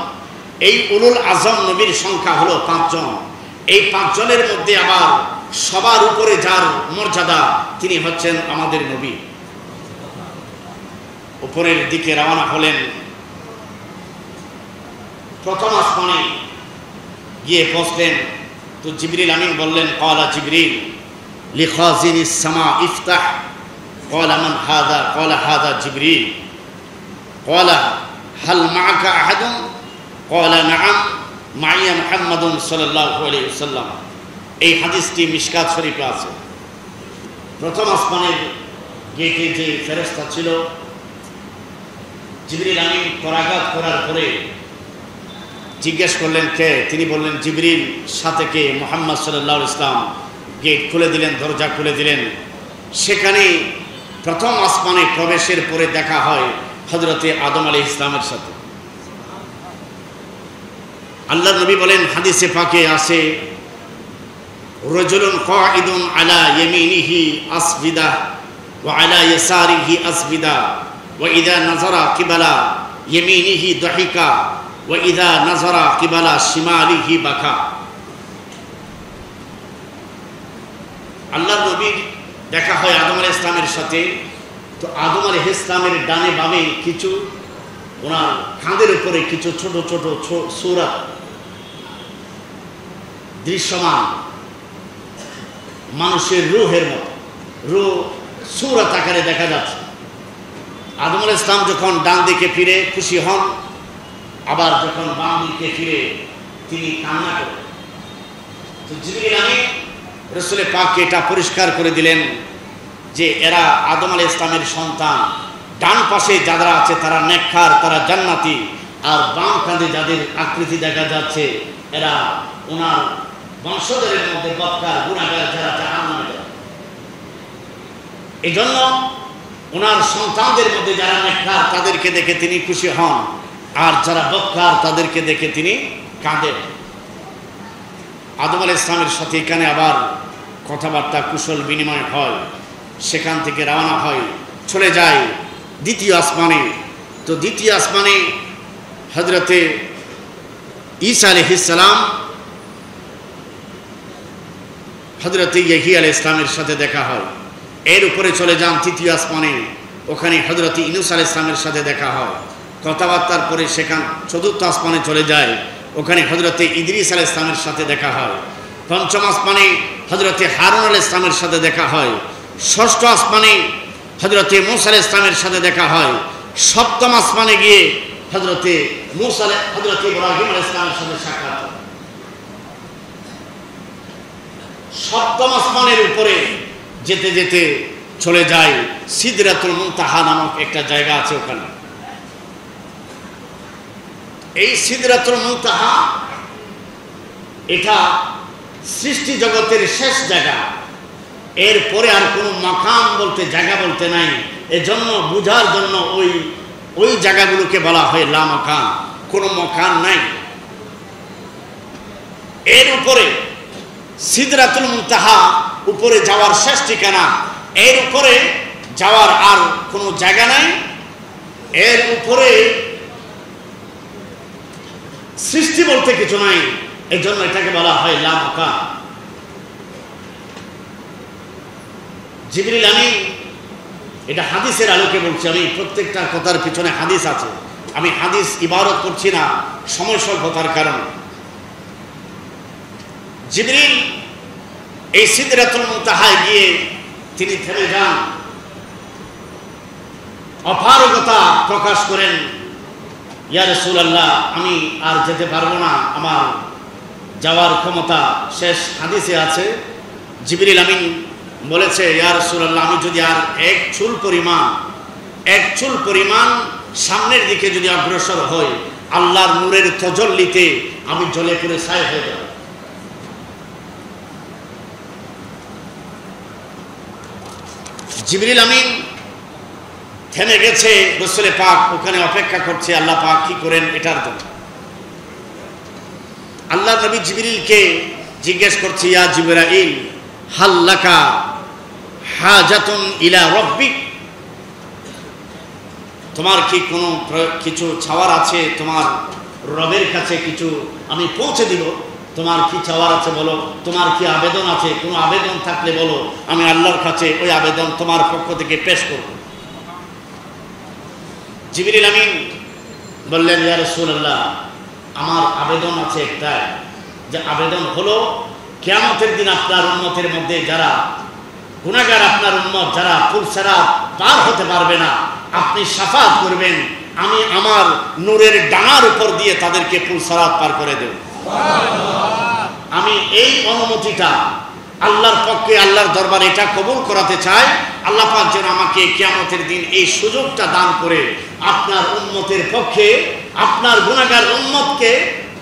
এই উলুল আজম নবীর সংখ্যা হলো 5 জন। এই 5 জনের মধ্যে আবার সবার উপরে যার মর্যাদা তিনি হচ্ছেন আমাদের নবী। উপরের দিকে রওনা হলেন। প্রথম আসমানে গিয়ে পৌঁছলেন তো জিবরিল আমিন বললেন, ক্বালা জিবরিল লিখাজিনিস সামা ইফতাহ। ক্বালা মান হাযা? ক্বালা হাযা জিবরিল। ক্বালা হাল মা'আকা আহাদুন? ক্বালা না'আম মা'ইয়া মুহাম্মাদুন সাল্লাল্লাহু আলাইহি ওয়াসাল্লাম। এই হাদিসটি মিশকাত শরীফে আছে। প্রথম আসমানের গেটে যে ফেরেশতা ছিল, জিবরিল আমিন করাঘাত করার পরে জিজ্ঞেস করলেন কে? তিনি বললেন জিবরিল। সাথে কে? মুহাম্মদ সাল্লাল্লাহু আলাইহি ওয়াসাল্লাম। গেট খুলে দিলেন, দরজা খুলে দিলেন। সেখানে প্রথম আসমানে প্রবেশের পরে দেখা হয় হযরতে আদম আলাইহিস সালামের সাথে। আল্লাহর নবী বলেন, হাদিসে পাকে আছে, রাজুলুন কাঈদুন আলা ইয়ামিনিহি আসবিদা ওয়া আলা ইয়াসারিহি আসবিদা ওয়া ইযা নাযারা কিবালা ইয়ামিনিহি দাহিকা ওয়া ইযা নাযারা কিবালা শিমালিহি বাকা। আল্লাহর নবীর দেখা হয় আদম আলাইহিস সালামের সাথে। তো আদম আলাইহিস সালামের ডানে বামে কিছু, ওনার কাঁধের উপরে কিছু ছোট ছোট সূরা দৃশ্যমান, মানুষের রূহের মতো, রূহ সূরাত আকারে দেখা যাচ্ছে। আদম আলাইহিস সালাম যখন ডান দিকে ফিরে খুশি হন, আবার যখন বাম দিকে ফিরে তিনি কান্না করেন। তো জিবরিল আমিন রাসূল পাককে এটা পরিষ্কার করে দিলেন যে এরা আদম আলাইহিস সালামের সন্তান। ডান পাশে যারা আছে তারা নেককার, তারা জান্নাতি, আর বাম কাঁধে যাদের আকৃতি দেখা যাচ্ছে এরা ওনার বংশধরের মধ্যে বদকার, গুনাহগার, যারা জাহান্নামে যাবে। এই জন্য ওনার সন্তানদের মধ্যে যারা নেককার তাদেরকে দেখে তিনি খুশি হন, আর যারা বদকার তাদেরকে দেখে তিনি কাঁদেন। আদম আলাইহিস সালামের সাথে এখানে আবার কথাবার্তা কুশল বিনিময় হয়। সেখান থেকে রওনা হয়, চলে যায় দ্বিতীয় আসমানে। তো দ্বিতীয় আসমানে হযরতে ঈসা আলাইহিস সালাম হযরতে ইয়াহইয়া আলাইহিস সালামের সাথে দেখা হয়। এর উপরে চলে যান তৃতীয় আসমানে, ওখানে হযরতে ইউনূস আলাইহিস সালামের সাথে দেখা হয়। কথাবার্তার পরে সেখান চতুর্থ আসমানে চলে যায়, ওখানে হযরতে ইদ্রিস আলাইহিস সালামের সাথে দেখা হয়। পঞ্চম আসমানে হযরতে হারুন আলাইহিস সালামের সাথে দেখা হয়। ষষ্ঠ আসমানে হযরতে মূসা আলাইহিস সালামের সাথে দেখা হয়। সপ্তম আসমানে গিয়ে হযরতে ইব্রাহিম আলাইহিস সালামের সাথে সাক্ষাৎ হয়। সপ্তম আসমানের উপরে যেতে যেতে চলে যায় সিদরাতুল মুনতাহা নামক একটা জায়গা আছে ওখানে। এই সিদরাতুল মুনতাহা এটা সৃষ্টি জগতের শেষ জায়গা। এরপরে আর কোনো মাকাম বলতে, জায়গা বলতে নাই। এজন্য বুঝার জন্য ওই জায়গাগুলোকে বলা হয় লা মাকান, কোনো মকান নাই। এর উপরে সিদরাতুল মুনতাহা উপরে যাওয়ার শেষ ঠিকানা। এর উপরে যাওয়ার আর কোনো জায়গা নাই। এর উপরে সৃষ্টি বলতে কিছু নাই, এই জন্য এটাকে বলা হয় লা মাকান। জিবরিল আমিন, এটা হাদিসের আলোকে বলছি আমি, প্রত্যেকটা কথার পিছনে হাদিস আছে। আমি হাদিস ইবারত করছি না সময় স্বল্পতার কারণে। জিবরিল এই সিদরাতুল মুনতাহায় গিয়ে তিনি থেমে যান, অপারগতা প্রকাশ করেন, ইয়া রাসূলুল্লাহ আমি আর যেতে পারবো না, আমার যাওয়ার ক্ষমতা শেষ। হাদিসে আছে জিবরিল আমিন বলেছে, ইয়া রাসূলুল্লাহ আমি যদি আর এক চুল পরিমাণ সামনের দিকে যদি অগ্রসর হই, আল্লাহর নূরের তাজাল্লিতে আমি জ্বলে পুড়ে ছাই হয়ে যাব। জিবরিল আমিন থেমে গেছে, রাসূল পাক ওখানে অপেক্ষা করছে আল্লাহ পাক কি করেন এটার জন্য। আল্লাহ নবী জিবরিলকে জিজ্ঞেস করছে, ইয়া জিবরাইল হাল্লাকা হাজাতুন ইলা রাব্বিক, তোমার কি কোনো কিছু চাওয়ার আছে তোমার রবের কাছে? কিছু আমি পৌঁছে দিব, তোমার কি চাওয়ার আছে বলো, তোমার কি আবেদন আছে? কোনো আবেদন থাকলে বলো, আমি আল্লাহর কাছে ওই আবেদন তোমার পক্ষ থেকে পেশ করব। জিবরিল আমিন বললেন, ইয়া রাসূলুল্লাহ আমার আবেদন আছে একটাই, যে আবেদন হলো কিয়ামতের দিন আপনার উম্মতের মধ্যে যারা গুনাহগার, আপনার উম্মত যারা পুলসিরাত পার হতে পারবে না, আপনি শাফাআত করবেন, আমি আমার নূরের ডানার উপর দিয়ে তাদেরকে পুলসিরাত পার করে দেব। আমি এই অনুমতিটা আল্লাহর পক্ষে, আল্লাহর দরবারে এটা কবুল করাতে চাই। আল্লাহ পাক যেন আমাকে কিয়ামতের দিন এই সুযোগটা দান করে আপনার উম্মতের পক্ষে, আপনার গুনাহগার উম্মতকে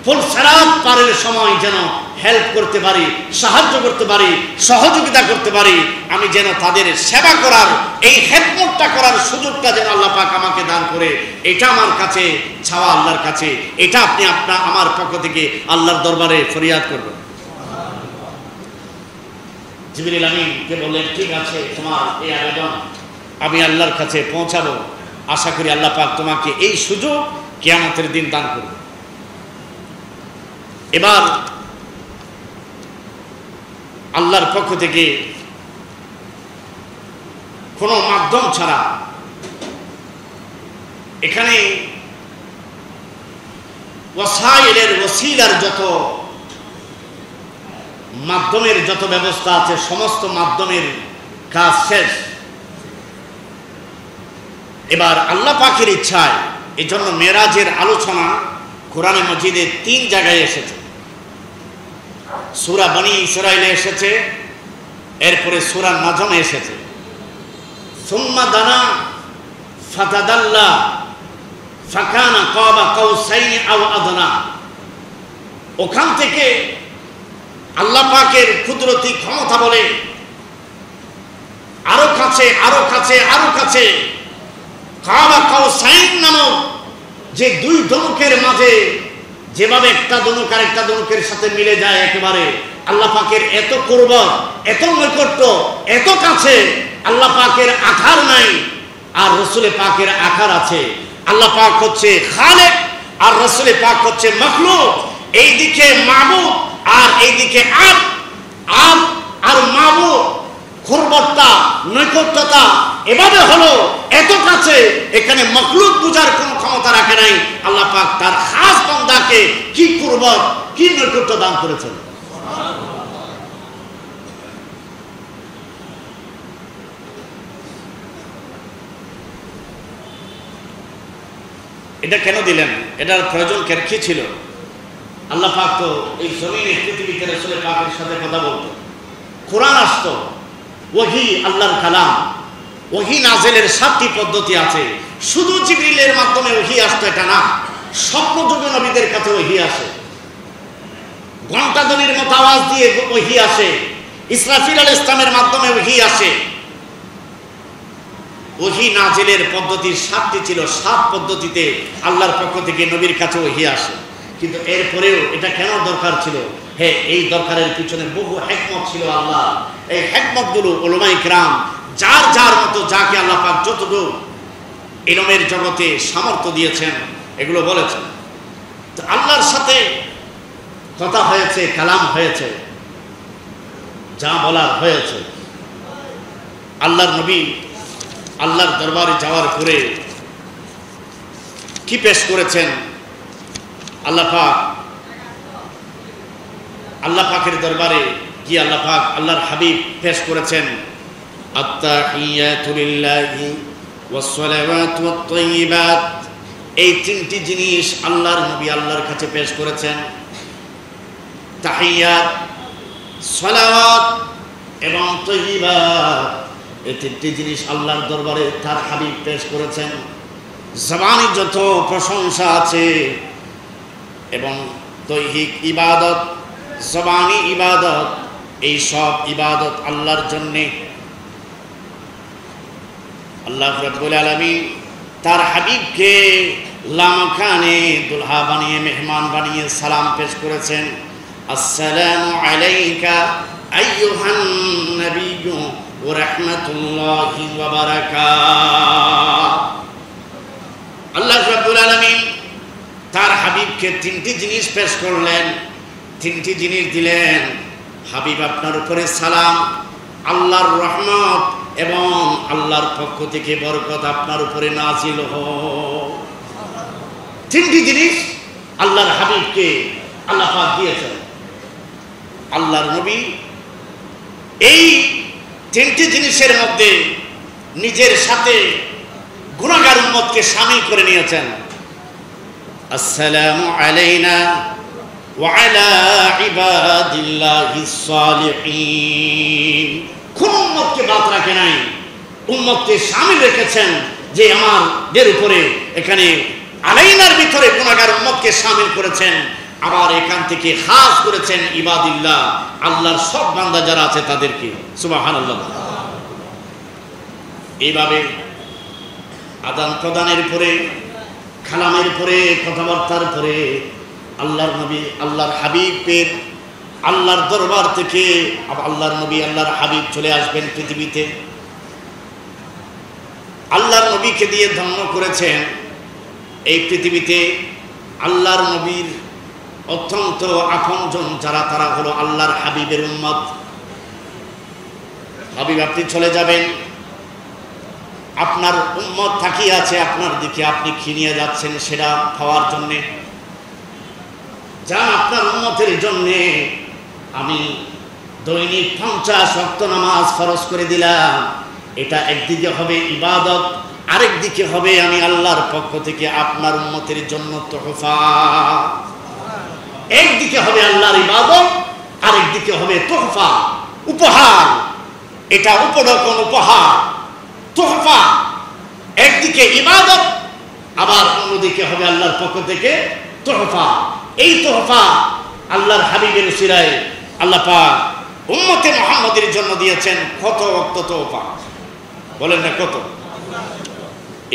ফুলসিরাত পারের সময় যেন হেল্প করতে পারি, সাহায্য করতে পারি, সহযোগিতা করতে পারি। আমি যেন তাদের সেবা করার, এই খেদমতটা করার সুযোগটা যেন আল্লাহ পাক আমাকে দান করে, এটা আমার কাছে চাওয়া আল্লাহর কাছে। এটা আপনি আমার পক্ষ থেকে আল্লাহর দরবারে ফরিয়াদ করবেন। জিবরিল আমিনকে বললেন, ঠিক আছে, তোমার এই আবেদন আমি আল্লাহর কাছে পৌঁছাবো। আশা করি আল্লাহ পাক তোমাকে এই সুযোগ কিয়ামতের দিন দান করবে। এবার আল্লাহর পক্ষ থেকে কোনো মাধ্যম ছাড়া এখানে ওয়াসাইলের, ওসিলার যত মাধ্যমের যত ব্যবস্থা আছে, সমস্ত মাধ্যমের কাজ শেষ। এবার আল্লাহ পাকের ইচ্ছায় এই জন্য মেরাজের আলোচনা কোরআনে মজিদে 3 জায়গায় এসেছে। সূরা বনী ইসরাইলে এসেছে, এরপরে সূরা নাজমে এসেছে। সুম্মা দানা ফাতাদাল্লা ফাকানা কাবা কাউসাইনি আও আদনা। ওখান থেকে আল্লাহ পাকের কুদরতি ক্ষমতা বলে আরো কাছে, আরো কাছে, আরো কাছে কাবা কাউসাইন নামক যে 2 ধনুকের মাঝে যেভাবে একটা ধনুক আর একটা ধনুকের সাথে মিলে যায় একেবারে, আল্লাহ পাকের এত কুরবত, এত নৈকট্য, এত কাছে। আল্লাহ পাকের আকার নাই আর রাসূলে পাকের আকার আছে। আল্লাহ পাক হচ্ছে খালেক আর রাসূলে পাক হচ্ছে মাখলুক। এইদিকে মাবুদ আর এইদিকে আব আর মাবুদ, কুরবতটা, নৈকট্যতা এভাবে হলো এত কাছে। এখানে মাখলুক বুঝার কোনো ক্ষমতা রাখে নাই। আল্লাহ পাক তার খাস বান্দাকে কি কুরবত, কি নৈকট্য দান করেছেন। এটা কেন দিলেন? এটার প্রয়োজন কি ছিল? আল্লাহ পাক তো এই জমিনে, পৃথিবীতে রাসূলের পাকের সাথে কথা বলতো, কোরআন আসতো, ওহী আল্লাহর কালাম। ওহী নাযিলের 7টি পদ্ধতি আছে। শুধু জিবরিলের মাধ্যমে ওহী আসতো এটা না, স্বপ্নযোগে নবীদের কাছে ওহী আসে, ঘণ্টাধ্বনির মতো আওয়াজ দিয়ে ওহী আসে, ইসরাফিল আলাইহিস সালামের মাধ্যমে ওহী আসে। ওহী নাযিলের পদ্ধতি 7টি ছিল। 7 পদ্ধতিতে আল্লাহর পক্ষ থেকে নবীর কাছে ওহী আসে। কিন্তু এরপরেও এটা কেন দরকার ছিল? হ্যাঁ, এই দরকারের পিছনে বহু হিকমত ছিল। আল্লাহ এই হিকমতগুলো উলামায়ে কিরাম যার যার মতো, যাকে আল্লাহ পাক যতটুকু ইলমের জগতে সামর্থ্য দিয়েছেন এগুলো বলেছেন। তো আল্লাহর সাথে কথা হয়েছে, কালাম হয়েছে, যা বলার হয়েছে। আল্লাহর নবী আল্লাহর দরবারে যাওয়ার পরে কি পেশ করেছেন? আল্লাহ পাকের দরবারে কি আল্লাহ পাক, আল্লাহর হাবিব পেশ করেছেন আত্তাহিয়াতু লিল্লাহি ওয়াস সালাওয়াতু ওয়াত তাইয়্যিবাত। এই 3টি জিনিস আল্লাহর নবী আল্লাহর কাছে পেশ করেছেন। তাহিয়াত, সালাওয়াত এবং তাইয়্যিবাত, এই 3টি জিনিস আল্লাহর দরবারে তার হাবিব পেশ করেছেন। জবানে যত প্রশংসা আছে এবং দৈহিক ইবাদত, জবানি ইবাদত, এই সব ইবাদত আল্লাহর জন্যে। আল্লাহ রাব্বুল আলামিন তার হাবিবকে লামকানে দুলহা বানিয়ে, মেহমান বানিয়ে সালাম পেশ করেছেন। আসসালামু আলাইকা আইয়ুহান নাবিয়্যু ওয়া রাহমাতুল্লাহি ওয়া বারাকাতুহু। আল্লাহ রাব্বুল আলামিন তার হাবিবকে 3টি জিনিস পেশ করলেন, 3টি জিনিস দিলেন। হাবিব, আপনার উপরে সালাম, আল্লাহর রহমত এবং আল্লাহর পক্ষ থেকে বরকত আপনার উপরে নাজিল হোক। 3টি জিনিস আল্লাহর হাবিবকে আল্লাহ পাক দিয়েছেন। আল্লাহর নবী এই 3টি জিনিসের মধ্যে নিজের সাথে গুনাহগার উম্মতকে শামিল করে নিয়েছেন। আসসালামু আলাইনা ওয়া আলা ইবাদিল্লাহিস সালিহিন। কোন উম্মতকে বাদ রাখে নাই, উম্মতকে শামিল রেখেছেন যে আমাদের উপরে এখানে আলাইনার ভিতরে গুনাহগার উম্মতকে শামিল করেছেন, আবার এখান থেকে খাস করেছেন ইবাদিল্লাহ, আল্লাহর সব বান্দা যারা আছে তাদেরকে। সুবহানাল্লাহ। এইভাবে আদান প্রদানের পরে, কালামের পরে, কথাবার্তার পরে আল্লাহর নবী আল্লাহর হাবিবের আল্লাহর দরবার থেকে আল্লাহর নবী আল্লাহর হাবিব চলে আসবেন পৃথিবীতে। আল্লাহর নবীকে দিয়ে ধন্য করেছেন এই পৃথিবীতে। আল্লাহর নবীর অত্যন্ত আপনজন যারা, তারা হলো আল্লাহর হাবিবের উম্মত। হাবিব আপনি চলে যাবেন, আপনার উম্মত তাকিয়ে আছে আপনার দিকে, আপনি খিনিয়ে যাচ্ছেন সেটা পাওয়ার জন্যে। যান, আপনার উম্মতের জন্যে আমি দৈনিক 50 ওয়াক্ত নামাজ ফরজ করে দিলাম। এটা একদিকে হবে ইবাদত, আরেক দিকে হবে আমি আল্লাহর পক্ষ থেকে আপনার উম্মতের জন্য তোহফা। একদিকে হবে আল্লাহর ইবাদত, আরেক দিকে হবে তোহফা, উপহার। এটা উপঢৌকন, উপহার, তোহফা। একদিকে ইবাদত, আবার অন্যদিকে হবে আল্লাহর পক্ষ থেকে তোহফা। এই তোহফা আল্লাহর হাবিবের উসিলায় আল্লাহ পাক উম্মতে মুহাম্মাদের জন্য দিয়েছেন। কত ওয়াক্ত তোহফা বলেন না, কত?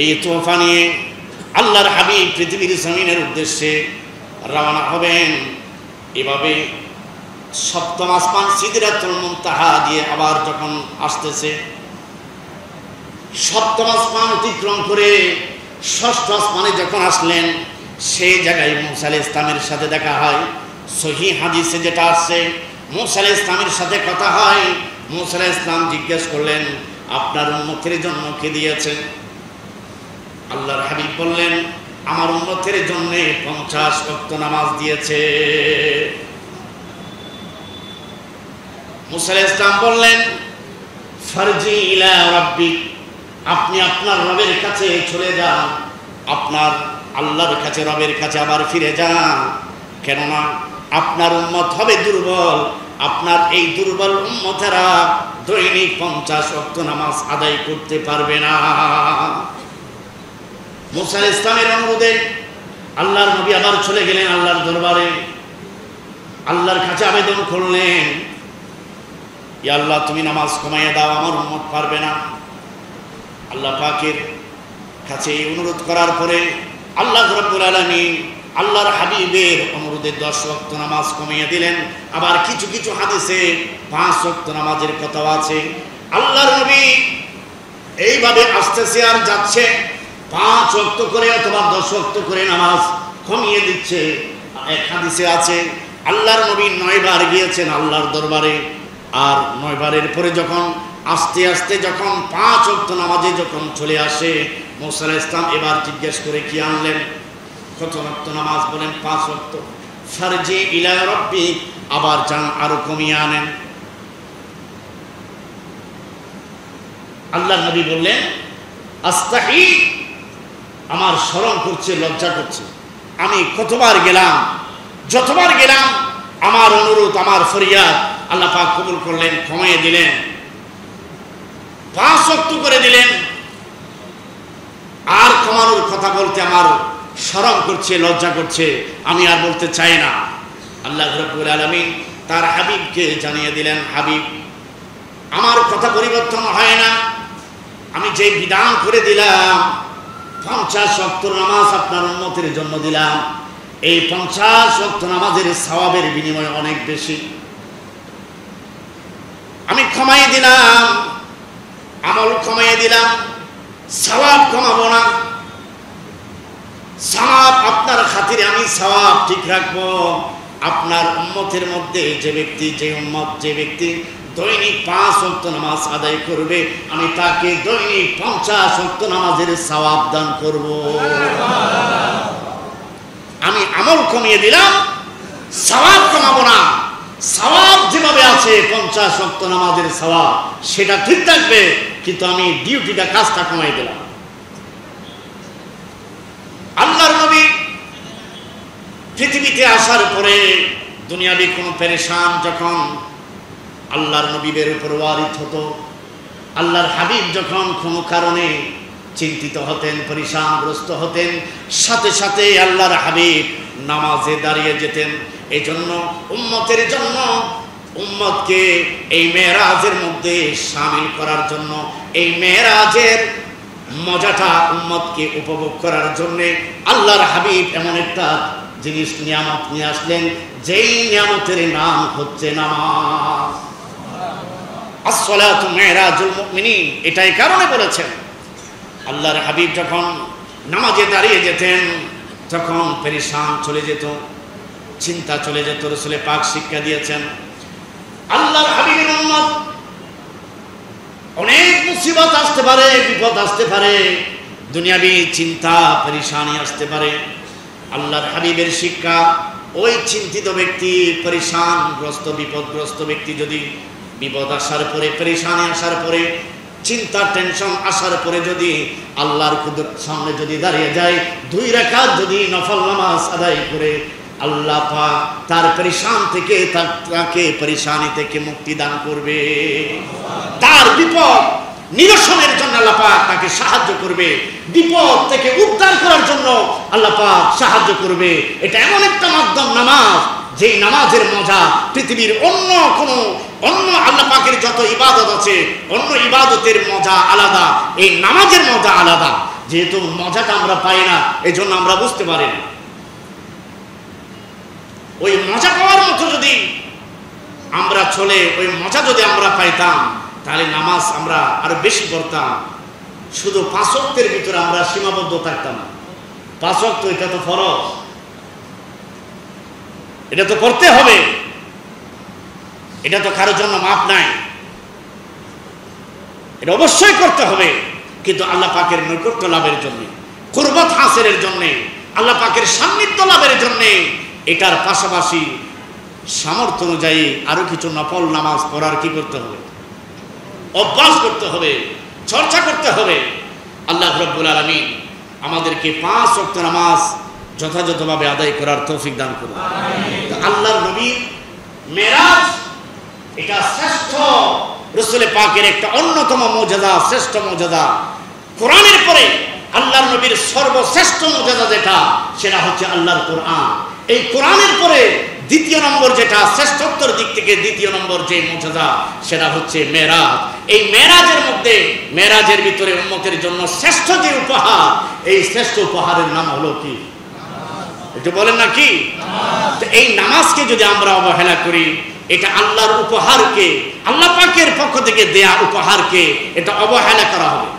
এই তোহফা নিয়ে আল্লাহর হাবিব পৃথিবীর জমিনের উদ্দেশ্যে রওনা হবেন। এভাবে সপ্তম আসমান সিদরাতুল মুনতাহা দিয়ে আবার যখন আসতেছে, সপ্তম আসমান অতিক্রম করে ষষ্ঠ আসমানে যখন আসলেন, সেই জায়গায় মূসা আলাইহিস সালামের সাথে দেখা হয়। সহিহ হাদিসে যেটা আছে, মূসা আলাইহিস সালামের সাথে কথা হয়। মূসা আলাইহিস সালাম জিজ্ঞেস করলেন, আপনার উম্মতের জন্য কে দিয়েছেন? আল্লাহর হাবিব বললেন, আমার উম্মতের জন্য 50 ওয়াক্ত নামাজ দিয়েছে। মূসা আলাইহিস সালাম বললেন, ফারজি ইলা রাব্বিক, আপনি আপনার রবের কাছে চলে যান, আপনার আল্লাহর কাছে, রবের কাছে আবার ফিরে যান। কেননা আপনার উম্মত হবে দুর্বল, আপনার এই দুর্বল উম্মতেরা দৈনিক 50 ওয়াক্ত নামাজ আদায় করতে পারবে না। মূসা আলাইহিস সালামের অনুরোধে আল্লাহর নবী আবার চলে গেলেন আল্লাহর দরবারে, আল্লাহর কাছে আবেদন করলেন, ইয়া আল্লাহ, তুমি নামাজ কমাইয়া দাও, আমার উম্মত পারবে না। আল্লাহ পাকের কাছে এই অনুরোধ করার পরে আল্লাহ রাব্বুল আলামিন আল্লাহর হাবিবের অনুরোধে 10 ওয়াক্ত নামাজ কমিয়ে দিলেন। আবার কিছু কিছু হাদিসে 5 ওয়াক্ত নামাজের কথাও আছে। আল্লাহর নবী এইভাবে আসতেছে আর যাচ্ছে, 5 ওয়াক্ত করে অথবা 10 ওয়াক্ত করে নামাজ কমিয়ে দিচ্ছে। এক হাদিসে আছে আল্লাহর নবী 9 বার গিয়েছেন আল্লাহর দরবারে, আর 9 বারের পরে যখন আস্তে আস্তে যখন 5 ওয়াক্ত নামাজে যখন চলে আসে, মূসা আলাইহিস সালাম এবার জিজ্ঞেস করে, কি আনলেন? কত ওয়াক্ত নামাজ? বলেন 5 ওয়াক্ত। ফারজি ইলা রাব্বিক, আবার যান আরো কমিয়ে আনেন। আল্লাহর নবী বললেন, আস্তাহি, আমার শরম করছে, লজ্জা করছে। আমি কতবার গেলাম, যতবার গেলাম আমার অনুরোধ, আমার ফরিয়াদ আল্লাহ পাক কবুল করলেন, কমিয়ে দিলেন, 5 ওয়াক্ত করে দিলেন। আর কমানোর কথা বলতে আমার শরম করছে, লজ্জা করছে, আমি আর বলতে চাই না। আল্লাহ রাব্বুল আলামিন তার হাবিবকে জানিয়ে দিলেন, হাবিব, আমার কথা পরিবর্তন হয় না। আমি যে বিধান করে দিলাম 50 ওয়াক্ত নামাজ আপনার উম্মতের জন্য দিলাম, এই 50 ওয়াক্ত নামাজের সওয়াবের বিনিময় অনেক বেশি। আমি কমাই দিলাম, আমল কমাই দিলাম, সওয়াব কমাবো না। সওয়াব আপনার খাতিরে আমি সওয়াব ঠিক রাখবো। আপনার উম্মতের মধ্যে যে ব্যক্তি, যে উম্মত, যে ব্যক্তি দৈনিক 5 ওয়াক্ত নামাজ আদায় করবে, আমি তাকে দৈনিক 50 ওয়াক্ত নামাজের সওয়াব দান করব। আমি আমল কমিয়ে দিলাম, সওয়াব কমাবো না। সওয়াব যেভাবে আছে 50 ওয়াক্ত নামাজের সওয়াব সেটা ঠিক থাকবে, কিন্তু আমি ডিউটিটা, কাজটা কমাই দিলাম। আল্লাহর নবী পৃথিবী পৃথিবীতে আসার পরে দুনিয়াবি কোনো পেরেশান যখন আল্লাহর নবীদের উপর ওয়ারিদ হতো, আল্লাহর হাবিব যখন কোনো কারণে চিন্তিত হতেন, পরিশানগ্রস্ত হতেন, সাথে সাথে আল্লাহর হাবিব নামাজে দাঁড়িয়ে যেতেন। এই জন্য উম্মতের জন্য, উম্মতকে এই মেরাজের মধ্যে শামিল করার জন্য, এই মেরাজের মজাটা উম্মতকে উপভোগ করার জন্যে আল্লাহর হাবিব এমন একটা জিনিস, নিয়ামত নিয়ে আসলেন, যেই নিয়ামতের নাম হচ্ছে নামাজ। আসসালাতু মিরাজুল মুমিনিন, এটাই কারণে বলেছেন। আল্লাহর হাবিব যখন নামাজে দাঁড়িয়ে যেতেন তখন পেরেশান চলে যেত, চিন্তা চলে যেত। রাসূল পাক শিক্ষা দিয়েছেন, আল্লাহর হাবিবের উম্মত অনেক মুসিবত আসতে পারে, বিপদ আসতে পারে, দুনিয়াবি চিন্তা পেরেশানি আসতে পারে। আল্লাহর হাবিবের শিক্ষা, ওই চিন্তিত ব্যক্তি, পরেশানগ্রস্ত, বিপদগ্রস্ত ব্যক্তি যদি বিপদ আসার পরে, পেরেশানি আসার পরে, চিন্তা টেনশন আসার পরে যদি আল্লাহর সামনে যদি দাঁড়িয়ে যায়, 2 রাকাত যদি নফল নামাজ আদায় করে, আল্লাহ পাক তার পেরেশান থেকে, তাকে পেরেশানি থেকে মুক্তি দান করবে। তার বিপদ নিরসনের জন্য আল্লাহ পাক তাকে সাহায্য করবে, বিপদ থেকে উদ্ধার করার জন্য আল্লাহ পাক সাহায্য করবে। এটা এমন একটা মাধ্যম নামাজ, যেই নামাজের মজা পৃথিবীর অন্য আল্লাহ পাকের যত ইবাদত আছে, অন্য ইবাদতের মজা আলাদা, এই নামাজের মজা আলাদা। যেহেতু মজাটা আমরা পাই না, এই জন্য আমরা বুঝতে পারি না। ওই মজা পাওয়ার মতো যদি আমরা চলে, ওই মজা যদি আমরা পাইতাম, তাহলে নামাজ আমরা আরো বেশি করতাম। শুধু 5 ওয়াক্তের ভিতরে আমরা সীমাবদ্ধ থাকতাম না। 5 ওয়াক্ত এটা তো ফরজ, এটা তো করতে হবে, এটা তো কারোর জন্য মাপ নাই, এটা অবশ্যই করতে হবে। কিন্তু আল্লাহ পাকের নৈকট্য লাভের জন্য, কুরবত হাসিলের জন্য, আল্লাহ পাকের সান্নিধ্য লাভের জন্য এটার পাশাপাশি সামর্থ্য অনুযায়ী আরো কিছু নফল নামাজ পড়ার কি করতে হবে? অভ্যাস করতে হবে, চর্চা করতে হবে। আল্লাহ রাব্বুল আলামিন আমাদেরকে 5 ওয়াক্ত নামাজ যথাযথভাবে আদায় করার তৌফিক দান করুন। আল্লাহর নবীর মেরাজ এটা শ্রেষ্ঠ, রাসূল পাকের একটা অন্যতম মুজিজা, শ্রেষ্ঠ মুজিজা। কোরআনের পরে আল্লাহর নবীর সর্বশ্রেষ্ঠ মুজিজা যেটা, সেটা হচ্ছে আল্লাহর কোরআন। এই কোরআনের পরে দ্বিতীয় নম্বর যেটা, শ্রেষ্ঠত্বর দিক থেকে দ্বিতীয় নম্বর যে মুজিজা, সেটা হচ্ছে মেরাজ। এই মেরাজের মধ্যে, মেরাজের ভিতরে উম্মতের জন্য শ্রেষ্ঠ যে উপহার, এই শ্রেষ্ঠ উপহারের নাম হলো কি? একটু বলেন না কি? এই নামাজকে যদি আমরা অবহেলা করি, এটা আল্লাহর উপহারকে, আল্লাহ পাকের পক্ষ থেকে দেয়া উপহারকে এটা অবহেলা করা হবে।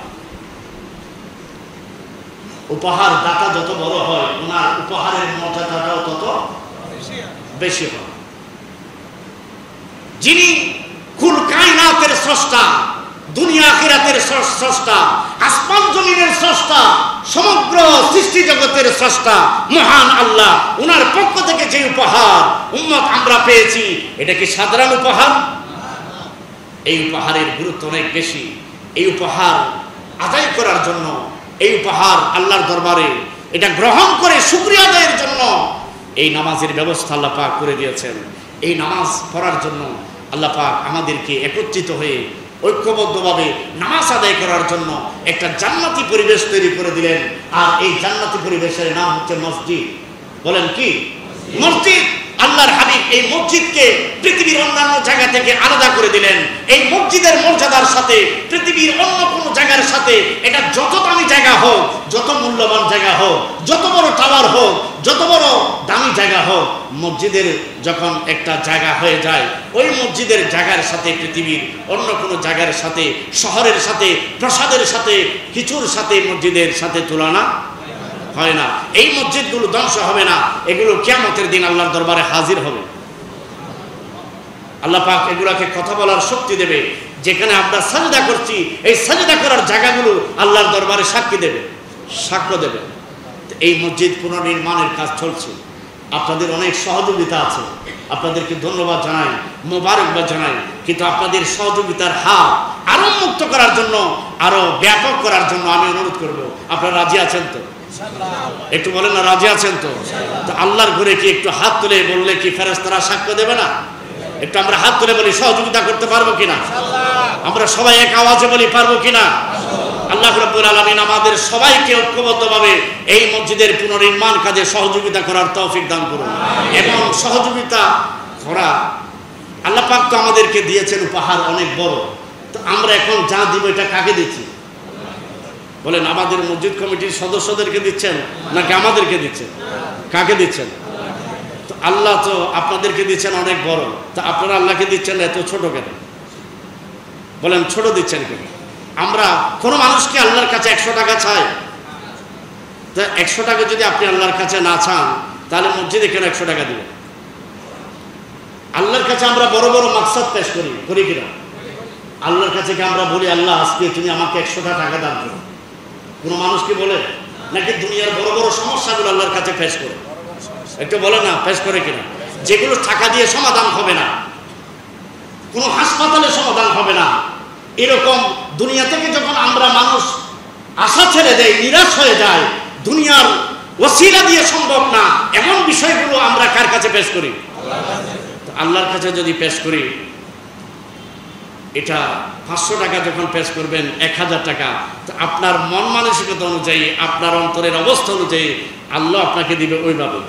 উপহার দাতা যত বড় হয়, ওনার উপহারের মর্যাদাটাও তত বেশি হয়। যিনি কুল কায়নাতের স্রষ্টা, দুনিয়া আখিরাতের স্রষ্টা, আসমান জমিনের স্রষ্টা, সমগ্র সৃষ্টি জগতের স্রষ্টা মহান আল্লাহ, ওনার পক্ষ থেকে যে উপহার উম্মত আমরা পেয়েছি, এটা কি সাধারণ উপহার? এই উপহারের গুরুত্ব অনেক বেশি। এই উপহার আদায় করার জন্য, এই উপহার আল্লাহর দরবারে এটা গ্রহণ করে শুকরিয়া আদায়ের জন্য এই নামাজের ব্যবস্থা আল্লাহ পাক করে দিয়েছেন। এই নামাজ পড়ার জন্য আল্লাহ পাক আমাদেরকে একত্রিত হয়ে ঐক্যবদ্ধভাবে নামাজ আদায় করার জন্য একটা জান্নাতি পরিবেশ তৈরি করে দিলেন। আর এই জান্নাতি পরিবেশের নাম হচ্ছে মসজিদ। বলেন কি? মসজিদ। আল্লাহর হাবিব এই মসজিদকে পৃথিবীর অন্যান্য জায়গা থেকে আলাদা করে দিলেন। এই মসজিদের মর্যাদার সাথে পৃথিবীর অন্য কোনো জায়গার সাথে, এটা যত দামি জায়গা হোক, যত মূল্যবান জায়গা হোক, যত বড় টাওয়ার হোক, যত বড় দামি জায়গা হোক, মসজিদের যখন একটা জায়গা হয়ে যায়, ওই মসজিদের জায়গার সাথে পৃথিবীর অন্য কোনো জায়গার সাথে, শহরের সাথে, প্রাসাদের সাথে, কিছুর সাথে মসজিদের সাথে তুলনা হয় না। এই মসজিদগুলো ধ্বংস হবে না, এগুলো কিয়ামতের দিন আল্লাহর দরবারে হাজির হবে। আল্লাহ পাক এগুলাকে কথা বলার শক্তি দেবে। যেখানে আমরা সাজদা করছি, এই সাজদা করার জায়গাগুলো আল্লাহর দরবারে সাক্ষী দেবে, সাক্ষ্য দেবে। এই মসজিদ পুনর্নির্মাণের কাজ চলছে, আপনাদের অনেক সহযোগিতা আছে, আপনাদেরকে ধন্যবাদ জানাই। মোবারকবাদ জানাই, কিন্তু আপনাদের সহযোগিতার হাত আরো মুক্ত করার জন্য, আরো ব্যাপক করার জন্য আমি অনুরোধ করব, আপনারা রাজি আছেন তো? একটু বলেন না, রাজি আছেন তো? তো আল্লাহর ঘরে কি একটু হাত তুলে বললে কি ফেরেশতারা সাক্ষ্য দেবে না? একটু আমরা হাত তুলে বলি, সহযোগিতা করতে পারবো কিনা? আমরা সবাই এক আওয়াজে বলি, পারবো কিনা? আল্লাহ রাব্বুল আলামিন আমাদের সবাইকে ঐক্যবদ্ধভাবে এই মসজিদের পুনর্নির্মাণ কাজে সহযোগিতা করার তৌফিক দান করুন। এবং সহযোগিতা করা, আল্লাহ পাক তো আমাদেরকে দিয়েছেন উপহার অনেক বড়, তো আমরা এখন যা দিব এটা কাকে দিচ্ছি বলেন? আমাদের মসজিদ কমিটির সদস্যদেরকে দিচ্ছেন নাকি আমাদেরকে দিচ্ছেন? কাকে দিচ্ছেন? তো আল্লাহ তো আপনাদেরকে দিচ্ছেন অনেক বড়, তা আপনারা আল্লাহকে দিচ্ছেন এত ছোট কেন? বলেন, ছোট দিচ্ছেন কেন? আমরা কোনো মানুষকে আল্লাহর কাছে 100 টাকা চাই, তা 100 টাকা যদি আপনি আল্লাহর কাছে না চান, তাহলে মসজিদে কেন 100 টাকা দিবেন? আল্লাহর কাছে আমরা বড় বড় মাকসাদ পেশ করি কিনা? আল্লাহর কাছে কি আমরা বলি, আল্লাহ আজকে তুমি আমাকে 100টা টাকা দান করো? কোনো মানুষ কি বলে? নাকি দুনিয়ার বড় বড় সমস্যাগুলো আল্লাহর কাছে পেশ করে? একটু বলে না, পেশ করে কিনা? যেগুলো টাকা দিয়ে সমাধান হবে না, কোনো হাসপাতালে সমাধান হবে না, এরকম দুনিয়া থেকে যখন আমরা মানুষ আশা ছেড়ে দেয়, নিরাশ হয়ে যায়, দুনিয়ার ওসিলা দিয়ে সম্ভব না এমন বিষয়গুলো আমরা কার কাছে পেশ করি? আল্লাহর কাছে যদি পেশ করি, এটা 500 টাকা যখন পেশ করবেন, 1000 টাকা, তো আপনার মন মানসিকতা অনুযায়ী, আপনার অন্তরের অবস্থা অনুযায়ী আল্লাহ আপনাকে দিবে ওইভাবে।